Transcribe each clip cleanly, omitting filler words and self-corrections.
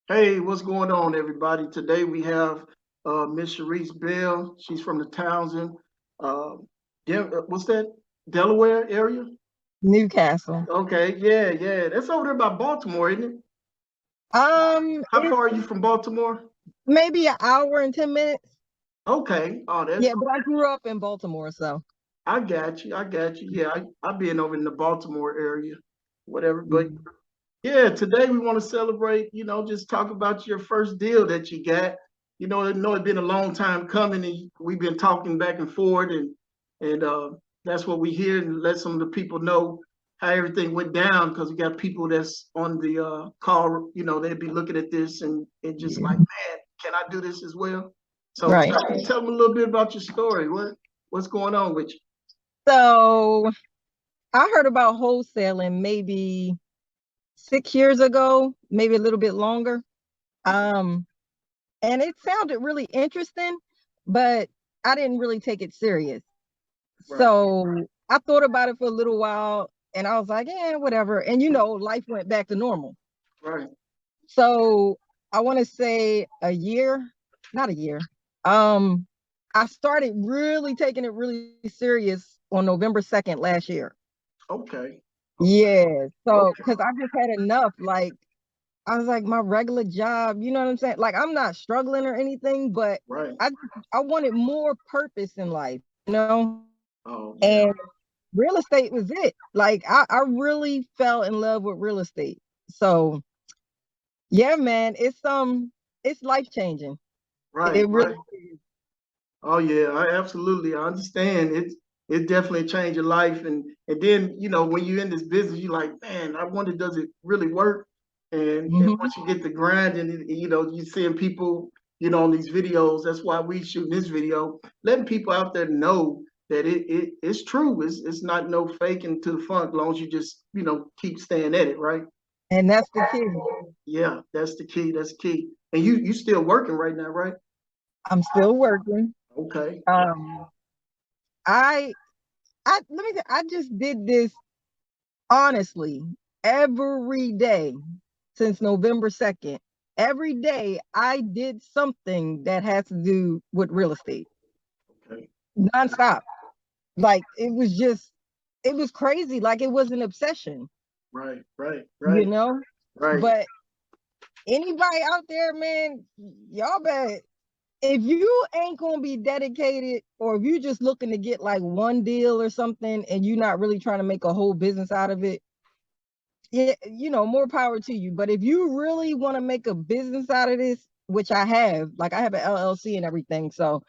Hey, what's going on, everybody? Today we have Miss Sherice Bell. She's from the Townsend, uh, what's that? Delaware area? Newcastle. Okay, yeah, yeah. That's over there by Baltimore, isn't it? How It's far are you from Baltimore? maybe an hour and 10 minutes. Okay. Oh, Yeah, that's but I grew up in Baltimore, so. I got you. I got you. Yeah, I've been over in the Baltimore area, whatever. But Mhm. yeah, today we want to celebrate, just talk about your first deal that you got. I know it's been a long time coming and we've been talking back and forth and that's what we hear and let some of the people know how everything went down because we got people that's on the call, they'd be looking at this and just Yeah. like, man, can I do this as well? So Right. tell them a little bit about your story. What's going on with you? So I heard about wholesaling maybe 6 years ago, maybe a little bit longer. Um, and it sounded really interesting, but I didn't really take it serious. Right, So I thought about it for a little while and I was like, yeah, whatever. And life went back to normal. right. So I want to say a year, not a year. Um, I started really taking it really serious on November 2nd last year. Okay. Okay. Yeah. So, Okay. because I just had enough. Like, I was like, my regular job, you know what I'm saying? Like, I'm not struggling or anything, but Right. I I wanted more purpose in life. Oh, And yeah. real estate was it. Like, I really fell in love with real estate. So yeah, man, it's life changing. Right, It really right. is. Oh yeah, I understand. It definitely changed your life and then, when you're in this business, you're like, man, I wonder does it really work? And Mhm. once you get the grind and you're seeing people, on these videos, that's why we shooting this video, letting people out there know that it's true. It's not no faking to the funk, as long as you just, keep staying at it, right? And that's the key. Yeah, that's the key. That's key. And you still working right now, right? I'm still working. Okay. Um, I let me I just did this honestly every day since November 2nd. Every day I did something that has to do with real estate Okay. nonstop. Like it was crazy. Like it was an obsession, Right, right, you right, know? right, But anybody out there, man, y'all bet if you ain't gonna be dedicated, or if you just looking to get like one deal or something and you're not really trying to make a whole business out of it, yeah, more power to you. But if you really want to make a business out of this, which I have an LLC and everything. So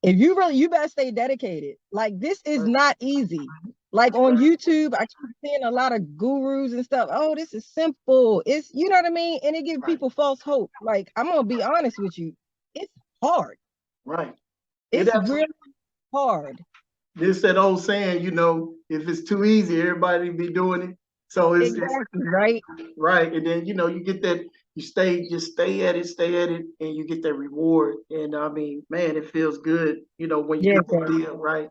if you better stay dedicated. Like this is right, not easy. Like on right, YouTube, I keep seeing a lot of gurus and stuff. Oh, this is simple. It's you know what I mean? And it gives right, people false hope. Like I'm gonna be honest with you. It's hard. right. It It's absolutely really hard. this that old saying, if it's too easy, everybody be doing it. So it's Exactly, right? right. And then you get that you stay at it, and you get that reward. And I mean, man, it feels good, when you Yeah, get the bro. deal, right?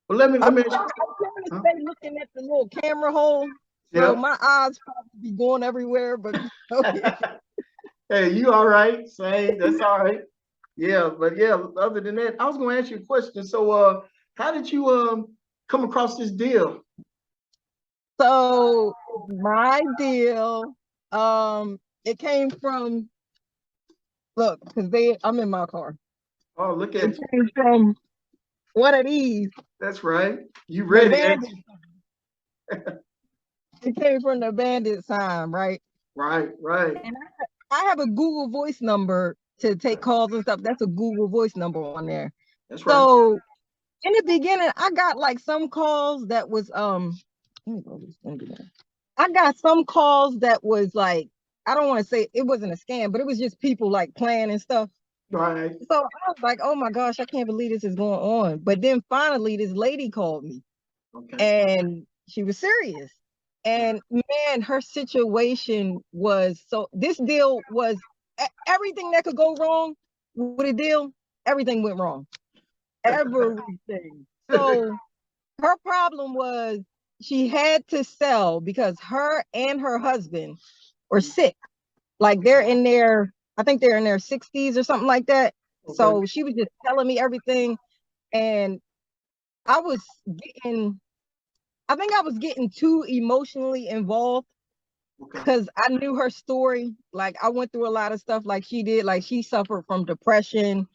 Well, let me ask you. I'm trying to Huh? stay looking at the little camera hole. So Yep. my eyes probably be going everywhere, but okay. Hey, you all right? Same. That's all right. Yeah, but yeah, other than that, I was gonna ask you a question. So how did you come across this deal? So my deal, it came from look, because I'm in my car. Oh, look It at you. came from one of these, That's right. You the ready, ain't bandit. you? It came from the bandit sign, right? Right, right. And I have a Google Voice number to take calls and stuff. That's a Google Voice number on there. That's right. So in the beginning, I got like some calls that was let me go to this thing again. I got some calls that was like, I don't want to say it wasn't a scam, but it was just people like playing and stuff. Right. So I was like, oh my gosh, I can't believe this is going on. But then finally, this lady called me Okay. and she was serious. And man, her situation was this deal was everything that could go wrong with a deal, everything went wrong. Everything. So her problem was she had to sell because her and her husband were sick. Like they're in their, I think they're in their 60s or something like that. Okay. So she was just telling me everything. And I was getting, I think I was getting too emotionally involved because I knew her story. Like I went through a lot of stuff like she did. Like she suffered from depression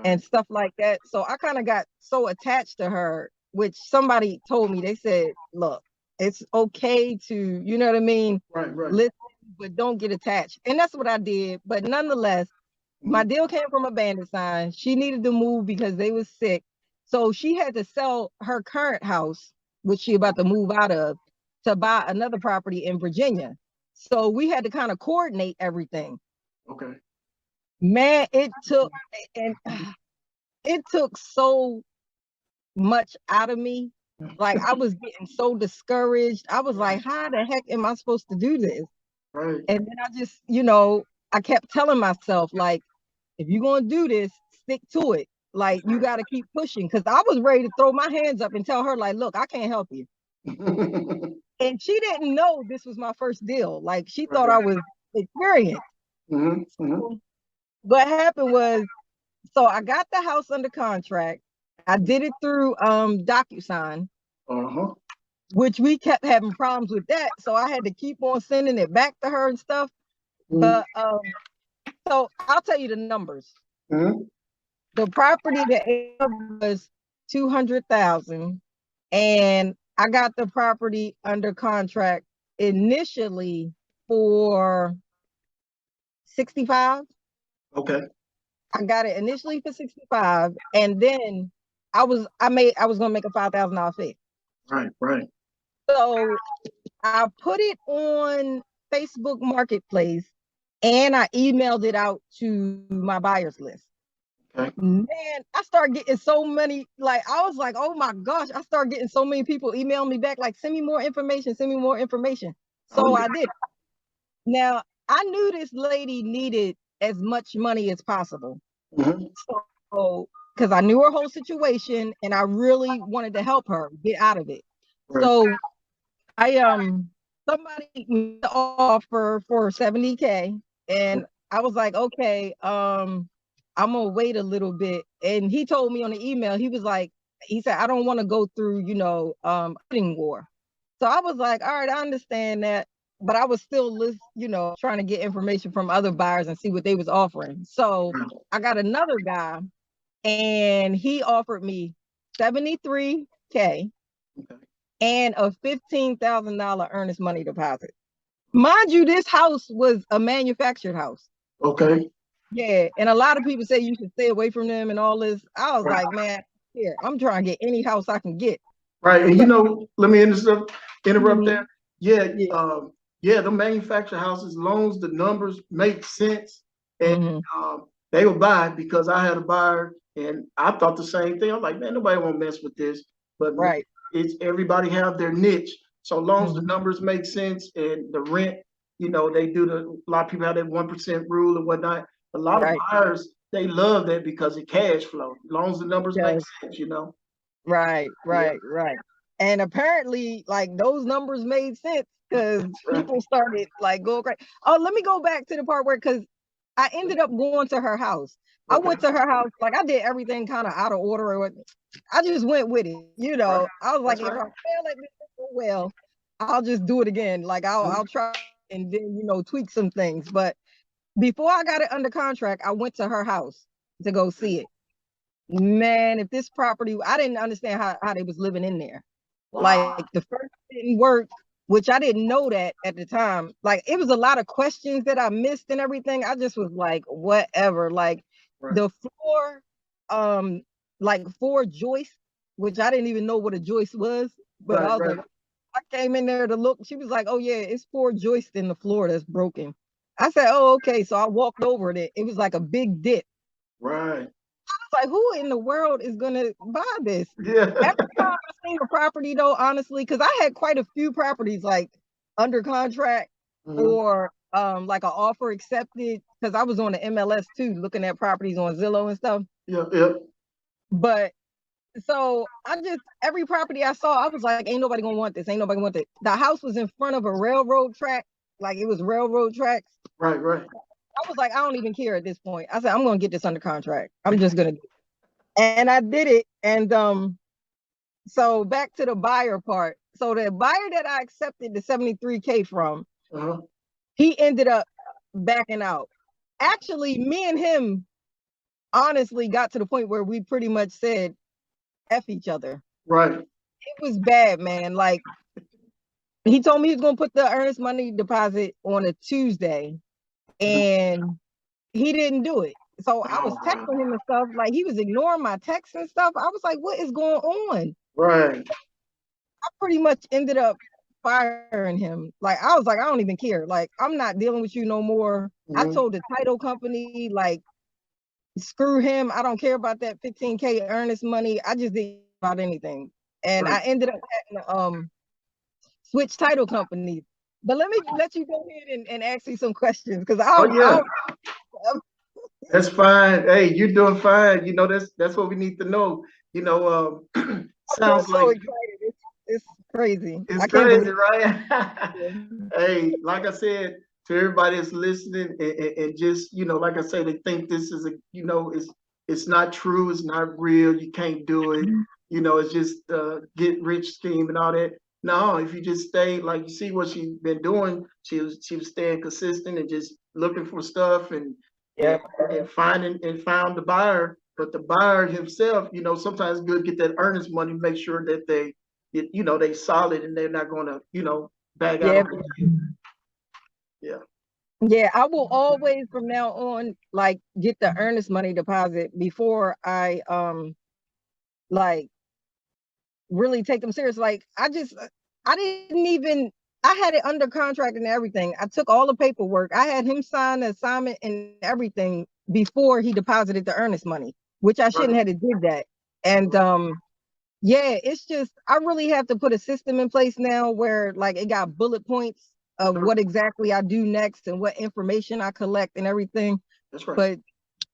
and stuff like that. So I kind of got so attached to her, which somebody told me, they said, look, it's okay to, you know what I mean? Right. Listen, but don't get attached. And that's what I did. But nonetheless, my deal came from a bandit sign. She needed to move because they was sick. So she had to sell her current house, which she about to move out of, to buy another property in Virginia. So we had to kind of coordinate everything. Okay. Man, it took so much out of me. Like I was getting so discouraged. I was like, how the heck am I supposed to do this? Right. And then I just, I kept telling myself, like, if you're gonna do this, stick to it. Like you gotta keep pushing. Cause I was ready to throw my hands up and tell her, like, look, I can't help you. And she didn't know this was my first deal. Like she thought I was experienced. So what happened was, so I got the house under contract. I did it through DocuSign, which we kept having problems with that. So I had to keep on sending it back to her and stuff. But so I'll tell you the numbers. The property that was 200,000, and I got the property under contract initially for 65. Okay. I got it initially for 65, and then I was gonna make a $5,000 fee. Right. So I put it on Facebook Marketplace and I emailed it out to my buyers list. Okay. Man, I started getting so many, like, I was like, oh my gosh, I started getting so many people email me back, like, send me more information, send me more information. So I did. Now, I knew this lady needed as much money as possible. So, because I knew her whole situation and I really wanted to help her get out of it. Right. So I somebody made the offer for 70K, and I was like, okay, I'm gonna wait a little bit. And he told me on the email, he said, I don't want to go through, bidding war. So I was like, all right, I understand that. But I was still trying to get information from other buyers and see what they was offering. So I got another guy and he offered me 73K and a $15,000 earnest money deposit. Mind you, this house was a manufactured house. Okay. Yeah, and a lot of people say you should stay away from them and all this. I was like, man, here, I'm trying to get any house I can get. Right, and let me interrupt there. Yeah, the manufactured houses, as long as the numbers make sense, and they will buy, because I had a buyer and I thought the same thing. I'm like, man, nobody won't mess with this. But it's everybody have their niche. So long as the numbers make sense and the rent, they do a lot of people have that 1% rule and whatnot. A lot of buyers, they love that because it cash flow, as long as the numbers make sense, Right. And apparently, like, those numbers made sense because people started like going crazy. Oh, let me go back to the part where, because I ended up going to her house. I went to her house, like I did everything kind of out of order. I just went with it, I was like, if I fail at this well, I'll just do it again. Like I'll try and then tweak some things. But before I got it under contract, I went to her house to go see it. Man, if this property, I didn't understand how they was living in there. Like the first didn't work, which I didn't know that at the time. Like it was a lot of questions that I missed and everything. I just was like, whatever. Like the floor, like 4 joists, which I didn't even know what a joist was. But I was like, I came in there to look. She was like, oh yeah, it's 4 joists in the floor that's broken. I said, oh, okay. So I walked over it. It was like a big dip. Right. Like, who in the world is gonna buy this? Yeah. Every time I seen a property, though, honestly, because I had quite a few properties like under contract or like an offer accepted, because I was on the MLS too, looking at properties on Zillow and stuff. Yeah. But so every property I saw, I was like, ain't nobody gonna want this. Ain't nobody gonna want this. The house was in front of a railroad track, like it was railroad tracks. Right, right. I was like, I don't even care at this point. I said, I'm gonna get this under contract. I'm just gonna do it. And I did it. And so back to the buyer part. So the buyer that I accepted the 73K from, he ended up backing out. Actually, me and him honestly got to the point where we pretty much said F each other. Right. It was bad, man. Like, he told me he was gonna put the earnest money deposit on a Tuesday, and he didn't do it. So I was texting him and stuff, like he was ignoring my texts and stuff. I was like, what is going on? Right. I pretty much ended up firing him. Like, I was like, I don't even care. Like, I'm not dealing with you no more. I told the title company, like, screw him. I don't care about that 15K earnest money. I just didn't about anything. And I ended up having to switch title companies. But let me let you go ahead and ask you some questions, because that's fine. Hey, you're doing fine. You know, that's what we need to know. You know, sounds so like excited. It's crazy. it's I can't crazy, believe right? Hey, like I said, to everybody that's listening, and just, you know, like I say, they think this is it's not true, it's not real, you can't do it. You know, it's just get rich scheme and all that. No, if you just stay, like, you see what she's been doing, she was staying consistent and just looking for stuff and found the buyer. But the buyer himself, you know, sometimes it's good to get that earnest money, make sure that they solid and they're not gonna, bag out. Yeah. Yeah, I will always from now on like get the earnest money deposit before I like really take them serious. Like, I didn't even, I had it under contract and everything. I took all the paperwork. I had him sign the assignment and everything before he deposited the earnest money, which I shouldn't have did that. And yeah, it's just, I really have to put a system in place now where like it got bullet points of what exactly I do next and what information I collect and everything. That's right. But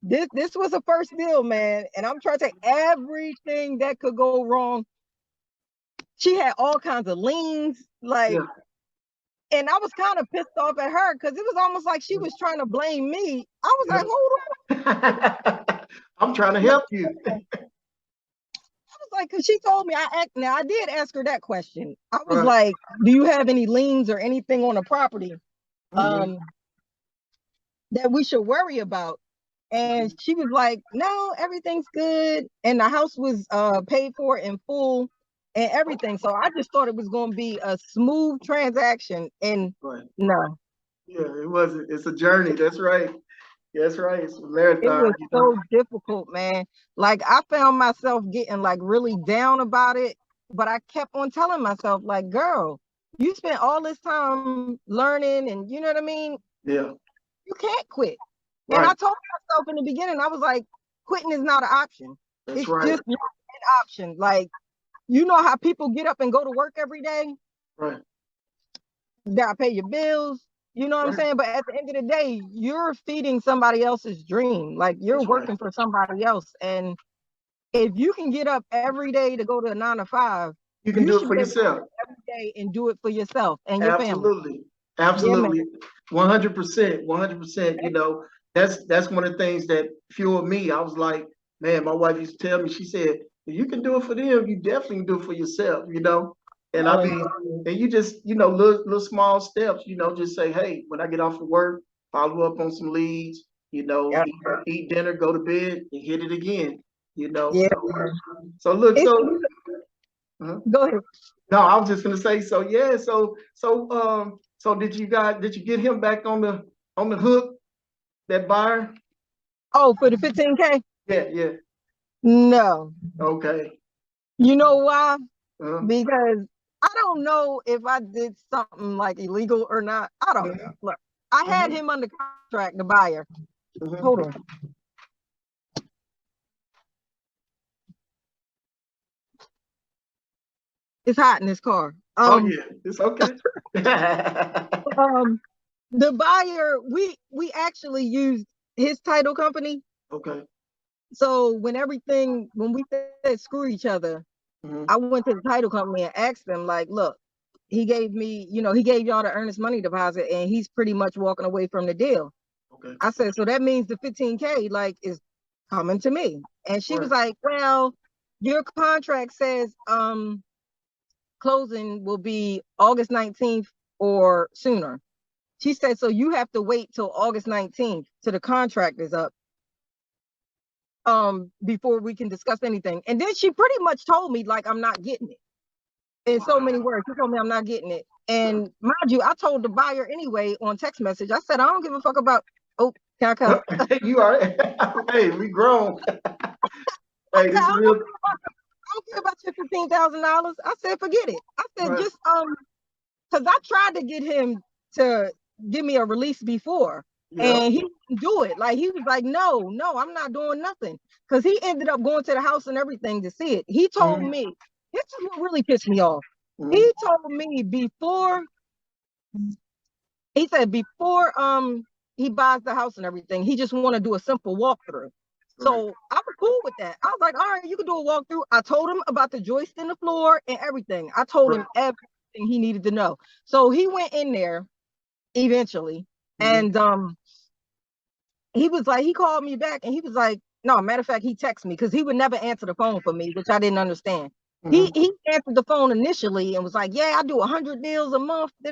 this was a first deal, man, and I'm trying to take everything that could go wrong. She had all kinds of liens, like, and I was kind of pissed off at her because it was almost like she was trying to blame me. I was like, hold on. I'm trying to help you. I was like, because she told me, I did ask her that question. I was like, do you have any liens or anything on the property that we should worry about? And she was like, no, everything's good. And the house was paid for in full and everything. So I just thought it was going to be a smooth transaction. And no. Yeah, it wasn't. It's a journey. That's right. That's right. It's a marathon. It was so difficult, man. Like, I found myself getting like really down about it. But I kept on telling myself, like, girl, you spent all this time learning and you know what I mean? Yeah. You can't quit. And I told myself in the beginning, I was like, quitting is not an option. That's it's just not an option. Like, you know how people get up and go to work every day? Right. You gotta pay your bills. You know what I'm saying? But at the end of the day, you're feeding somebody else's dream. Like, you're working for somebody else. And if you can get up every day to go to a 9 to 5, you can do it for yourself every day and do it for yourself and your family. Absolutely. 100%. 100%. You know, that's one of the things that fueled me. I was like, man, my wife used to tell me, she said, if you can do it for them, you definitely can do it for yourself, you know? And I mean, and you just, little small steps, just say, hey, when I get off of work, follow up on some leads, eat dinner, go to bed, and hit it again, So look, go ahead. No, I was just gonna say, so did you get him back on the hook, that buyer? Oh, for the 15K? Yeah. No. Okay. You know why? Because I don't know if I did something like illegal or not. I don't know. Look, I had him under contract, the buyer. Hold on. It's hot in this car. Oh yeah, it's okay. The buyer, we actually used his title company. Okay. So when we said screw each other, I went to the title company and asked them, like, look, he gave me, he gave y'all the earnest money deposit and he's pretty much walking away from the deal. Okay. I said, so that means the 15K like is coming to me. And she was Right. like, well, your contract says closing will be August 19th or sooner. She said, so you have to wait till August 19th till the contract is up before we can discuss anything. And then she pretty much told me like I'm not getting it. In so many words, she told me I'm not getting it. And mind you, I told the buyer anyway on text message. I said, I don't give a fuck about, oh, can I come? You are, hey, we grown. Hey, this is real. I don't care about your $15,000. I said, forget it. I said, Right. just because I tried to get him to give me a release before, and he didn't do it. Like he was like, no, I'm not doing nothing. Because he ended up going to the house and everything to see it. He told me, this is what really pissed me off. He told me before he buys the house and everything, he just want to do a simple walkthrough. So I was cool with that. I was like, all right, you can do a walkthrough. I told him about the joist in the floor and everything. I told him everything he needed to know. So he went in there eventually. And he was like, he called me back and he was like, no, matter of fact, he texted me because he would never answer the phone for me, which I didn't understand. He answered the phone initially and was like, yeah, I do 100 deals a month. I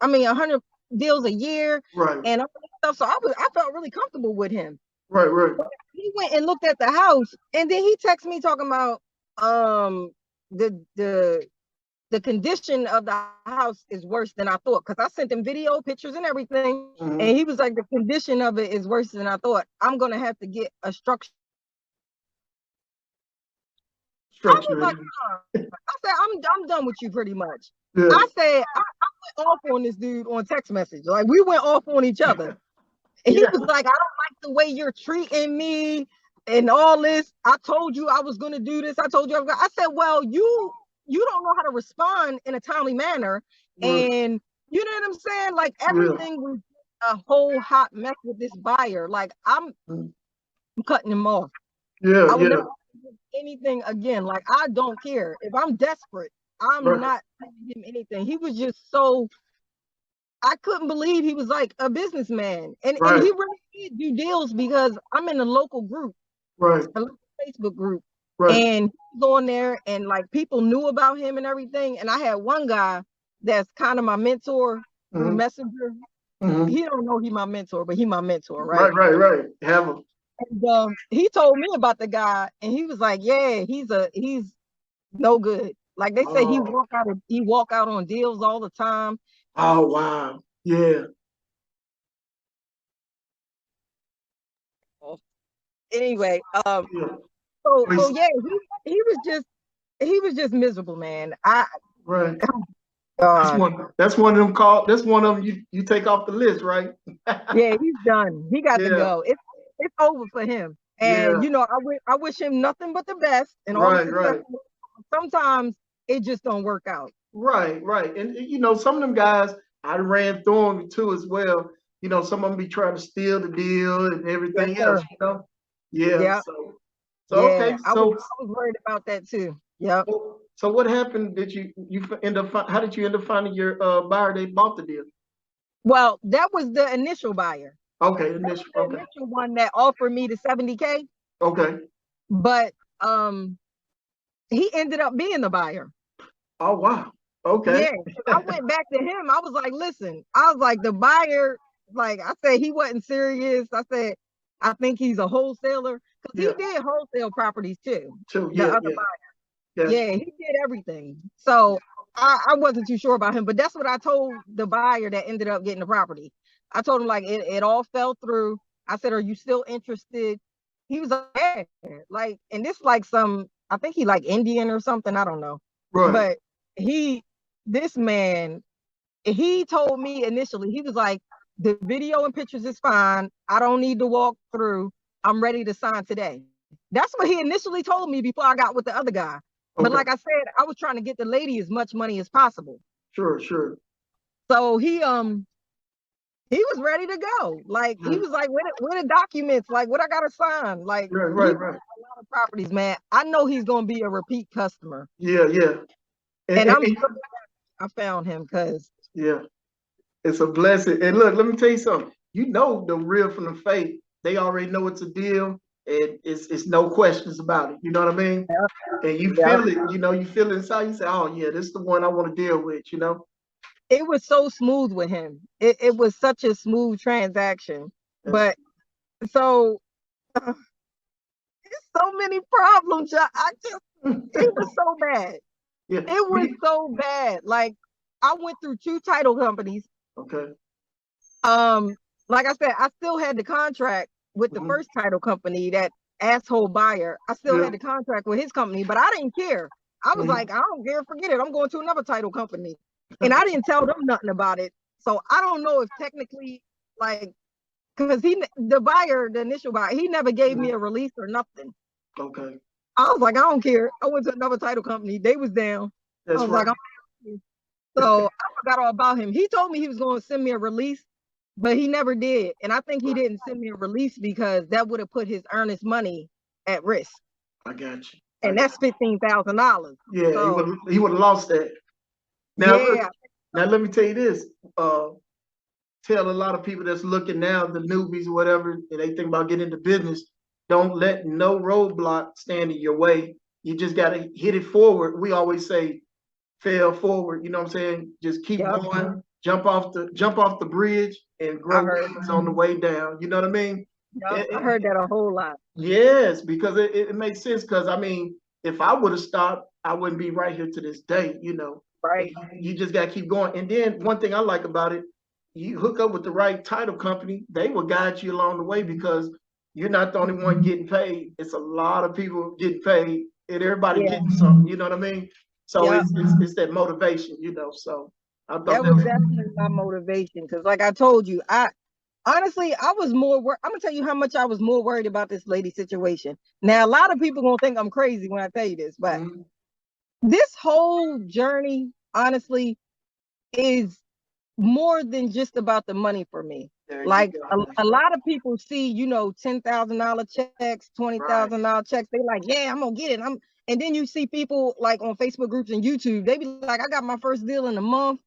mean, 100 deals a year and all that stuff. So I felt really comfortable with him. Right. He went and looked at the house and then he texted me talking about the condition of the house is worse than I thought, because I sent him video, pictures and everything. And he was like, the condition of it is worse than I thought. I'm going to have to get a structure. I was like, I said, I'm done with you pretty much. Yeah. I said, I went off on this dude on text message. Like we went off on each other. And he was like, I don't like the way you're treating me and all this. I told you I was going to do this. I told you. I said, well, you don't know how to respond in a timely manner. And you know what I'm saying? Like everything was a whole hot mess with this buyer. Like I'm cutting him off. I would never do anything again. Like I don't care. If I'm desperate, I'm not telling him anything. He was just so, I couldn't believe he was like a businessman. And he really did do deals because I'm in a local group, a local Facebook group. And he was on there and like people knew about him and everything. And I had one guy that's kind of my mentor through Messenger. He don't know he my mentor, but he my mentor, right? Right. Have him. And he told me about the guy and he was like, yeah, he's no good. Like they say he walk out on deals all the time. Oh wow. Yeah. Anyway, so yeah, he was just miserable, man. That's one of them call. That's one of them you take off the list, right? Yeah, he's done. He got to go. It's over for him. And I wish him nothing but the best and all the success. Sometimes it just don't work out. Right. And some of them guys I ran through them too as well. Some of them be trying to steal the deal and everything else. Yeah. Okay. I was worried about that too. Yep. So what happened? Did you end up? How did you end up finding your buyer that bought the deal? Well, that was the initial buyer. Okay, initial one that offered me the 70K. Okay. But he ended up being the buyer. Oh wow. Okay. Yeah. I went back to him. I was like, listen, the buyer, like I said, he wasn't serious. I said, I think he's a wholesaler because he did wholesale properties too. The other buyer. Yeah, he did everything. So I wasn't too sure about him, but that's what I told the buyer that ended up getting the property. I told him like it all fell through. I said, are you still interested? He was like, yeah. Like, and this like I think he like Indian or something. I don't know. But this man, he told me initially, he was like, the video and pictures is fine. I don't need to walk through. I'm ready to sign today. That's what he initially told me before I got with the other guy. Okay. But like I said, I was trying to get the lady as much money as possible. Sure. So he was ready to go. Like he was like, where the documents? Like what I gotta sign? Like right. A lot of properties, man. I know he's gonna be a repeat customer. Yeah. And I found him because Yeah, it's a blessing. And look, let me tell you something. You know the real from the fake. They already know it's a deal, and it's no questions about it. You know what I mean? And you feel it. You know, you feel it inside. You say, "Oh yeah, this is the one I want to deal with." You know? it was so smooth with him. It was such a smooth transaction. That's, But so so many problems. I just it was so bad. yeah. It was so bad. Like I went through 2 title companies. Okay. Like I said, I still had the contract with the first title company, that asshole buyer. I still had the contract with his company, but I didn't care. I was like, I don't care, forget it. I'm going to another title company. And I didn't tell them nothing about it. So I don't know if technically, like, because the buyer, the initial buyer, he never gave me a release or nothing. Okay. I was like, I don't care. I went to another title company. They was down. That's I was right. like, so I forgot all about him. He told me he was going to send me a release, but he never did. And I think he didn't send me a release because that would have put his earnest money at risk. I got you. And that's $15,000. Yeah, so, he would have lost that. Now, yeah. look, now let me tell you this. Tell a lot of people that's looking now, the newbies or whatever, and they think about getting into business, don't let no roadblock stand in your way. You just got to hit it forward. We always say, fail forward. You know what I'm saying? Just keep going. Jump off the bridge and grow wings on the way down. You know what I mean? I heard that a whole lot. Yes, because it makes sense. Because I mean, if I would have stopped, I wouldn't be right here to this day. You know, right? You just got to keep going. And then one thing I like about it, you hook up with the right title company, they will guide you along the way because you're not the only one getting paid. It's a lot of people getting paid, and everybody getting something. You know what I mean? So it's that motivation. You know, so I thought that was definitely my motivation because, like I told you, honestly, I was more I'm gonna tell you how much I was more worried about this lady situation. Now, a lot of people gonna think I'm crazy when I tell you this, but this whole journey, honestly, is more than just about the money for me. Like a lot of people see, you know, $10,000 checks, $20,000 checks. They like, yeah, I'm gonna get it. And then you see people like on Facebook groups and YouTube, they be like, I got my first deal in a month.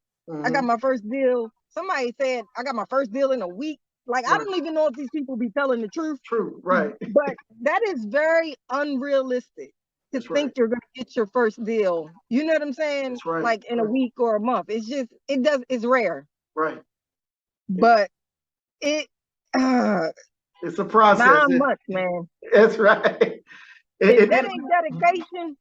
I got my first deal. Somebody said I got my first deal in a week. Like, I don't even know if these people be telling the truth. True, right. But that is very unrealistic to think you're gonna get your first deal. You know what I'm saying? Like in a week or a month. It's just it's rare. Right. But it's a process. 9 months, man. That's right. If that ain't dedication.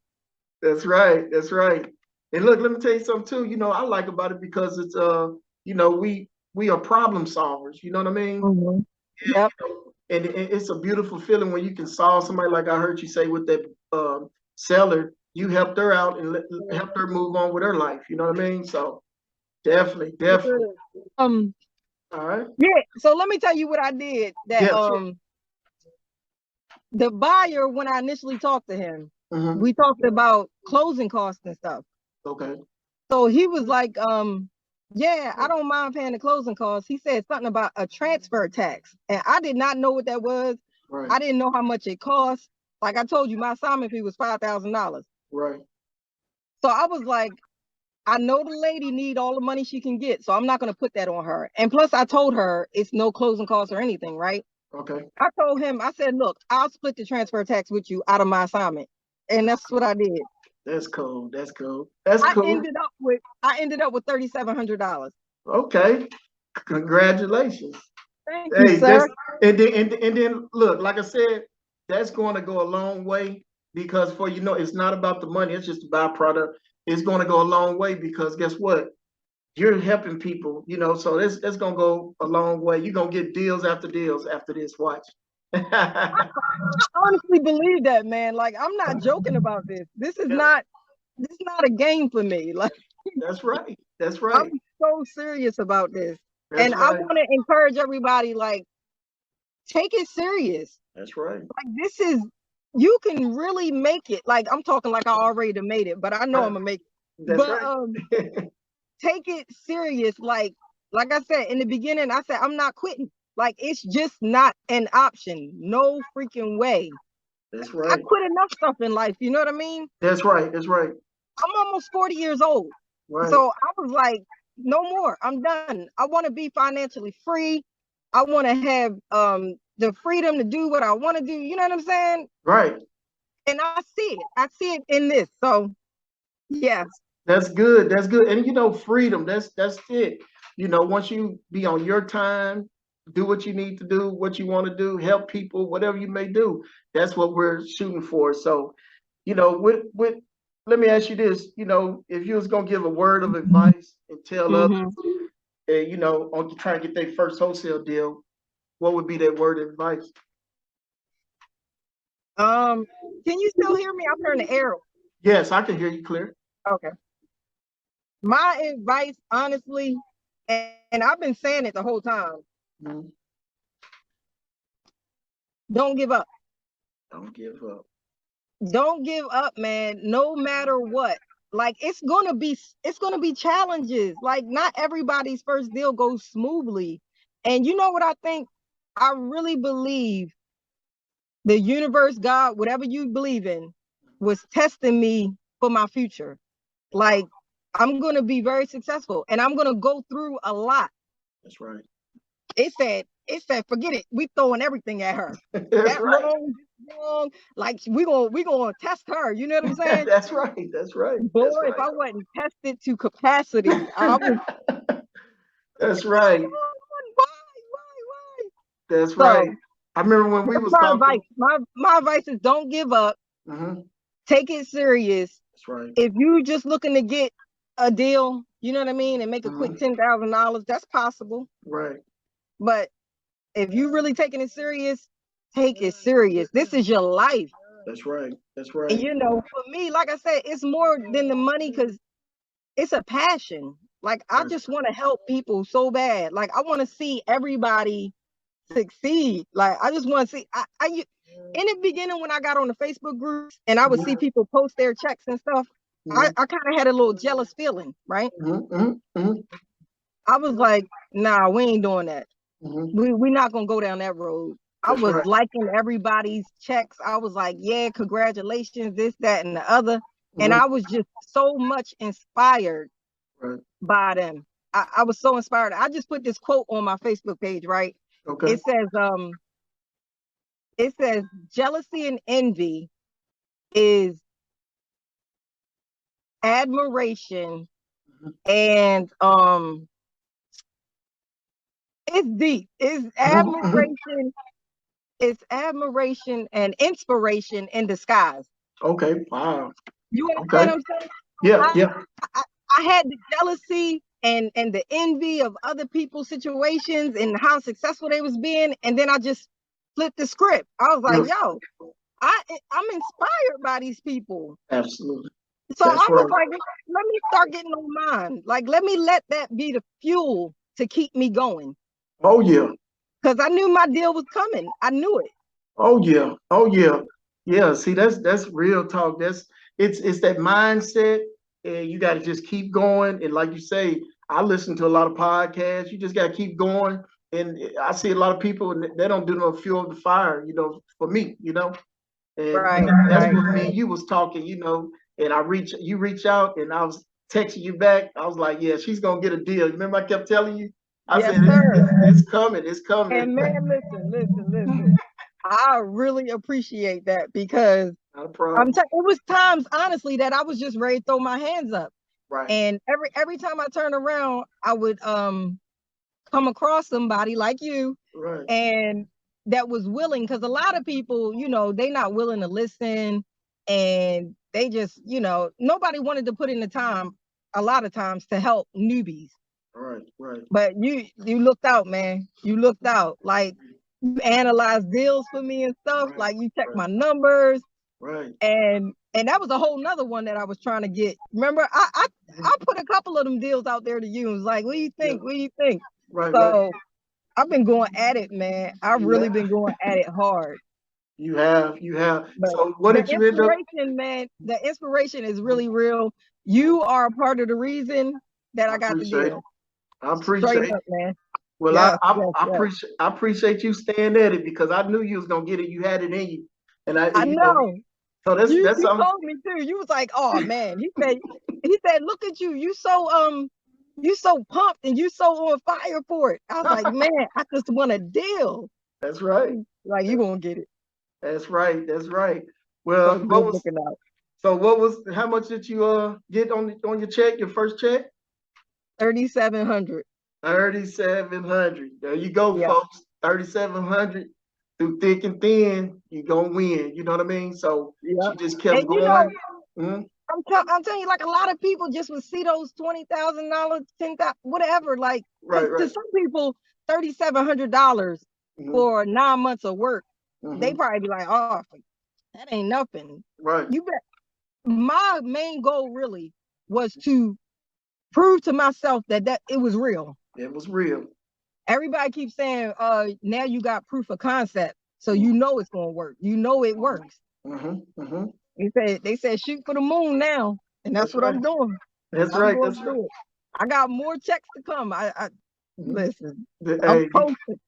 That's right. That's right. And look, let me tell you something too. You know, I like about it because it's you know, we are problem solvers. You know what I mean? Yep. And it's a beautiful feeling when you can solve somebody, like I heard you say with that seller. You helped her out and helped her move on with her life. You know what I mean? So definitely. All right. Yeah. So let me tell you what I did. That the buyer, when I initially talked to him, we talked about closing costs and stuff. Okay. So he was like, yeah, I don't mind paying the closing costs. He said something about a transfer tax. And I did not know what that was. Right. I didn't know how much it cost. Like I told you, my assignment fee was $5,000. Right. So I was like, I know the lady need all the money she can get, so I'm not going to put that on her. And plus, I told her it's no closing costs or anything, right? Okay. I told him, I said, look, I'll split the transfer tax with you out of my assignment. And that's what I did. That's cool. That's cool. That's cool. I ended up with $3,700. Okay. Congratulations. Thank you, sir. And then look, like I said, that's going to go a long way because it's not about the money. It's just a byproduct. It's going to go a long way because guess what? You're helping people, so that's going to go a long way. You're going to get deals after deals after this. Watch. I honestly believe that, man. Like, I'm not joking about this. This is not a game for me. Like, that's right. That's right. I'm so serious about this. I want to encourage everybody, like, take it serious. That's right. Like, you can really make it. Like, I'm talking like I already made it, but I know I'm gonna make it. That's right. Take it serious. Like I said in the beginning, I said I'm not quitting. Like, it's just not an option. No freaking way. That's right. I quit enough stuff in life. You know what I mean? That's right. That's right. I'm almost 40 years old. Right. So I was like, no more. I'm done. I want to be financially free. I want to have the freedom to do what I want to do. You know what I'm saying? Right. And I see it. I see it in this. So yeah. That's good. That's good. And you know, freedom, that's it. You know, once you be on your time, do what you need to do, what you want to do, help people, whatever you may do. That's what we're shooting for. So, you know, with let me ask you this, you know, if you was gonna give a word of advice and tell others, you know, on trying to get their first wholesale deal, what would be that word of advice? Can you still hear me? I'll turn the arrow. Yes, I can hear you clear. Okay. My advice, honestly, and I've been saying it the whole time, don't give up. Don't give up. Don't give up, man, no matter what. Like it's gonna be challenges. Like not everybody's first deal goes smoothly. And you know what I think? I really believe the universe, God, whatever you believe in, was testing me for my future. Like I'm gonna be very successful and I'm gonna go through a lot. That's right. It said, forget it. We throwing everything at her. That's That right. wrong. Like we gonna test her. You know what I'm saying? That's right. That's right. Boy, That's if right. I wasn't tested to capacity, I was. That's right. Why? That's So right. I remember when we that's was my talking. advice. My advice is don't give up. Take it serious. That's right. If you just looking to get a deal, you know what I mean, and make a quick $10,000, that's possible. Right. But if you really taking it serious, take it serious. This is your life. That's right. That's right. And you know, for me, like I said, it's more than the money because it's a passion. Like I just want to help people so bad. Like I want to see everybody succeed. Like I just want to see. I in the beginning when I got on the Facebook groups and I would see people post their checks and stuff, I kind of had a little jealous feeling, right? I was like, nah, we ain't doing that. We're not gonna go down that road. I was liking everybody's checks. I was like, yeah, congratulations, this, that, and the other. And I was just so much inspired by them. I was so inspired. I just put this quote on my Facebook page, right? Okay. It says jealousy and envy is admiration and it's deep. It's admiration and inspiration in disguise. Okay. Wow. You understand what I'm saying? Yeah. I had the jealousy and the envy of other people's situations and how successful they was being, and then I just flipped the script. I was like, yo, I'm inspired by these people. Absolutely. So I was like, let me start getting on mine. Like, let me let that be the fuel to keep me going. Oh yeah. Because I knew my deal was coming. I knew it. Oh yeah. Oh yeah. Yeah. See, that's real talk. It's that mindset, and you got to just keep going. And like you say, I listen to a lot of podcasts. You just got to keep going. And I see a lot of people, and they don't do no fuel of the fire. You know, for me, you know, and that's what me and you was talking. You know, and you reach out, and I was texting you back. I was like, yeah, she's gonna get a deal. Remember, I kept telling you. I said, it's coming. It's coming. And man, listen. I really appreciate that because not a problem. it was times, honestly, that I was just ready to throw my hands up. Right. And every time I turn around, I would come across somebody like you, and that was willing. Because a lot of people, you know, they not willing to listen, and they just, you know, nobody wanted to put in the time a lot of times to help newbies. Right. But you looked out, man. You looked out. Like you analyzed deals for me and stuff. Like you checked my numbers. Right. And that was a whole nother one that I was trying to get. Remember, I put a couple of them deals out there to you. It was like, what do you think? What do you think? So I've been going at it, man. I've really been going at it hard. You have. But so what did you end up? Man, the inspiration is really real. You are a part of the reason that I got the deal. I appreciate it, man. Well, I appreciate you staying at it because I knew you was gonna get it. You had it in you, and I know. So that's You something. told me too. You was like, oh man. He said, look at you. You so pumped and you so on fire for it. I was like, man, I just want a deal. That's right. Like, you gonna get it. That's right. That's right. So Well, good what was looking out. so what was how much did you get on your check, your first check? 3,700. 3,700. There you go, Yeah. folks. 3,700 through thick and thin, you gonna win. You know what I mean? So Yeah. she just And kept going. Mhm. I'm telling you, like a lot of people just would see those $20,000, 10,000, whatever. Like, Right, because to right. some people, $3,700 Mhm, for 9 months of work, they mhm. probably be like, oh, that ain't nothing. Right. You bet. My main goal really was to prove to myself that it was real. It was real. Everybody keeps saying, now you got proof of concept, so you Mhm, know it's gonna work. You know it works. mhm, mhm. They said shoot for the moon now, and that's That's what right. I'm doing. That's I'm right. going That's to right. do it. I got more checks to come. I Mhm. listen. I'm Hey, posting.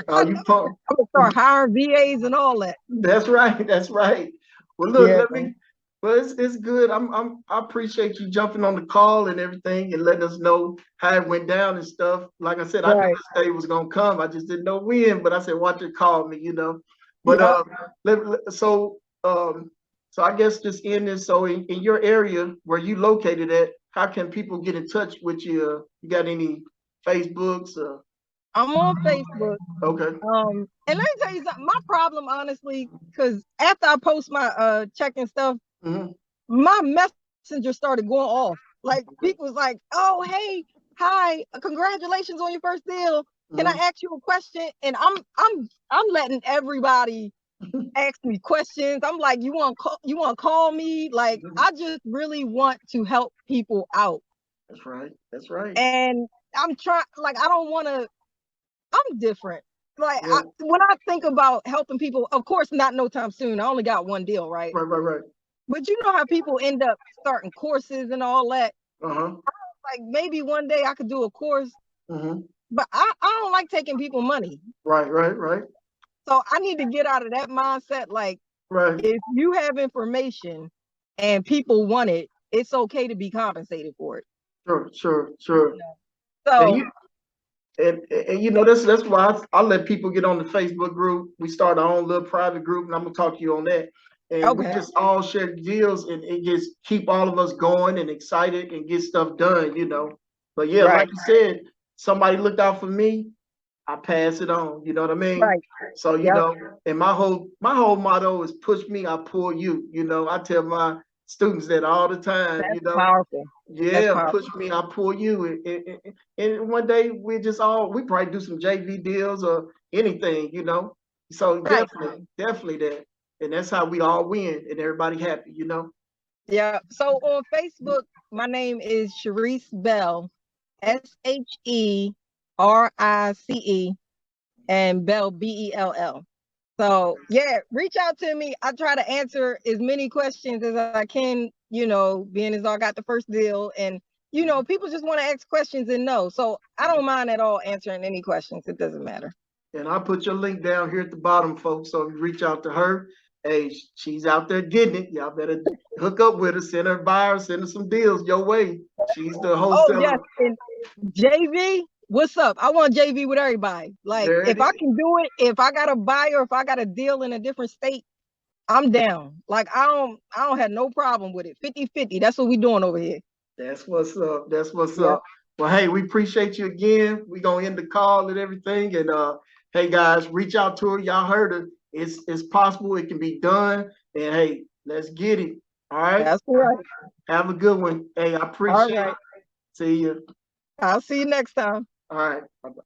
I'm you pump. gonna start hiring VAs and all that. That's right. That's right. Well, look, Yeah. let me. Well, it's good. I appreciate you jumping on the call and everything and letting us know how it went down and stuff. Like I said, I knew Right. this day was gonna come. I just didn't know when. But I said, watch it call me, you know. But Yep. so I guess just in this. So in your area where you located at, how can people get in touch with you? You got any Facebooks? I'm on Facebook. Okay. And let me tell you something. My problem, honestly, because after I post my check and stuff, Hmm. my messenger started going off. Like people was like, "Oh, hey, hi, congratulations on your first deal. Can I Hmm. ask you a question?" And I'm letting everybody ask me questions. I'm like, you want to call me? Like, I just really want to help people out. That's right. That's right. And I'm trying, like, I don't want to, I'm different. Like, Yeah. when I think about helping people, of course, not no time soon. I only got one deal, right? Right. Right. Right. But you know how people end up starting courses and all that. Uh-huh. Like, maybe one day I could do a course, Hmm. but I don't like taking people money. Right. Right. Right. So I need to get out of that mindset. Like, Right. if you have information and people want it, it's okay to be compensated for it. Sure. Sure. Sure. And So you and you know that's why I let people get on the Facebook group. We start our own little private group, and I'm gonna talk to you on that. And we okay, just all share deals, and it just keep all of us going and excited and get stuff done. You know. But yeah, like right, you said, somebody looked out for me. I pass it on. You know what I mean? right, So you yep, know, and my whole motto is push me, I pull you. You know, I tell my students that all the time. that's You know, powerful. That's yeah, push powerful. me, I pull you. And one day we probably do some JV deals or anything. You know, so Right, definitely that, and that's how we all win and everybody happy. You know. yeah. So on Facebook, my name is Sherice Bell, SHERICE, and Bell BELL. So yeah, reach out to me. I try to answer as many questions as I can, being as I got the first deal. And people just want to ask questions and know. So I don't mind at all answering any questions. It doesn't matter. And I'll put your link down here at the bottom, folks. So if you reach out to her, hey, she's out there getting it. Y'all better hook up with her, send her buyers, send her some deals your way. She's the Oh yes, wholesaler. and JV, what's up? I want JV with everybody. Like There it if I is. can do it, if I got a buyer, if I got a deal in a different state, I'm down. Like I don't have no problem with it. 50-50. That's what we doing over here. That's what's up. That's what's Yeah. up. Well, hey, we appreciate you again. We're gonna end the call and everything. And hey guys, reach out to her. Y'all heard her. It's possible, it can be done. And hey, let's get it. All right. That's right. Have a good one. Hey, I All appreciate it. right. See you. I'll see you next time. All right. Bye-bye.